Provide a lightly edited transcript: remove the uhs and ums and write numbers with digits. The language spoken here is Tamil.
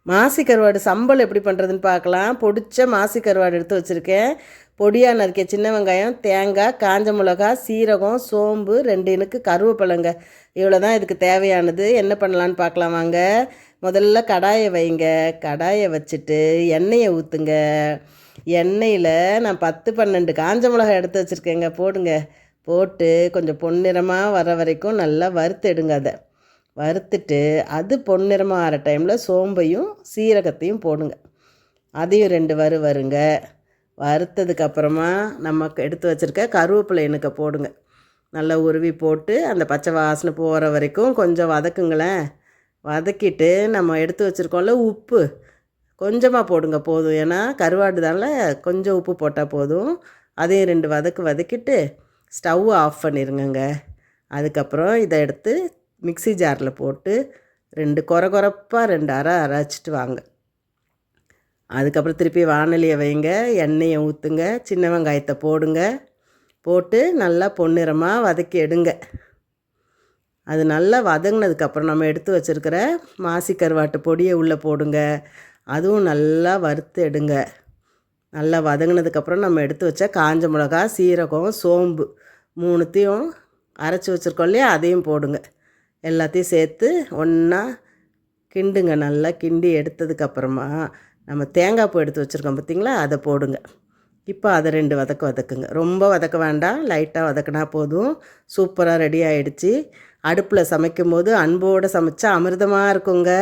மாசி கருவாடு சம்பல் எப்படி பண்ணுறதுன்னு பார்க்கலாம். பொடிச்ச மாசி கருவாடு எடுத்து வச்சுருக்கேன். பொடியாக நறுக்கிய சின்ன வெங்காயம், தேங்காய், காஞ்ச மிளகா, சீரகம், சோம்பு, 2 இனுக்கு கருவேப்பிலைங்க. இவ்வளோ தான் இதுக்கு தேவையானது. என்ன பண்ணலான்னு பார்க்கலாம் வாங்க. முதல்ல கடாயை வைங்க. கடாயை வச்சுட்டு எண்ணெயை ஊற்றுங்க. எண்ணெயில் நான் 10 12 காஞ்ச மிளகாய் எடுத்து வச்சுருக்கேங்க. போடுங்க. போட்டு கொஞ்சம் பொன்னிறமாக வர வரைக்கும் நல்லா வறுத்து எடுங்க. அதை வறுத்துட்டு அது பொன்னிறமாக ஆகிற டைமில் சோம்பையும் சீரகத்தையும் போடுங்க. அதையும் 2 வருங்க. வறுத்ததுக்கப்புறமா நம்ம எடுத்து வச்சுருக்க கருவேப்பிலை எண்ணெய் போடுங்க. நல்லா உருவி போட்டு அந்த பச்சை வாசனை போகிற வரைக்கும் கொஞ்சம் வதக்குங்களேன். வதக்கிட்டு நம்ம எடுத்து வச்சுருக்கோம்ல உப்பு கொஞ்சமாக போடுங்க, போதும். ஏன்னா கருவாடுதால கொஞ்சம் உப்பு போட்டால் போதும். அதையும் 2 வதக்கிட்டு ஸ்டவ் ஆஃப் பண்ணிடுங்க. அதுக்கப்புறம் இதை எடுத்து மிக்ஸி ஜாரில் போட்டு 2 கொரப்பாக 2 அரைச்சிட்டு வாங்க. அதுக்கப்புறம் திருப்பி வானலியை வைங்க. எண்ணெயை ஊற்றுங்க. சின்ன வெங்காயத்தை போடுங்க. போட்டு நல்லா பொன்னிறமாக வதக்கி எடுங்க. அது நல்லா வதங்கினதுக்கப்புறம் நம்ம எடுத்து வச்சுருக்கிற மாசி கருவாட்டு பொடியை உள்ளே போடுங்க. அதுவும் நல்லா வறுத்து எடுங்க. நல்லா வதங்கினதுக்கப்புறம் நம்ம எடுத்து வச்ச காஞ்ச மிளகா, சீரகம், சோம்பு 3த்தையும் அரைச்சி வச்சுருக்கோம் இல்லையா, அதையும் போடுங்க. எல்லாத்தையும் சேர்த்து ஒன்றா கிண்டுங்க. நல்லா கிண்டி எடுத்ததுக்கப்புறமா நம்ம தேங்காய் பூ எடுத்து வச்சுருக்கோம் பார்த்திங்களா, அதை போடுங்க. இப்போ அதை 2 வதக்குங்க. ரொம்ப வதக்க வேண்டாம், லைட்டாக வதக்கினா போதும். சூப்பராக ரெடி ஆகிடுச்சு. அடுப்பில் சமைக்கும் போது அன்போடு சமைச்சா அமிர்தமாக இருக்குங்க.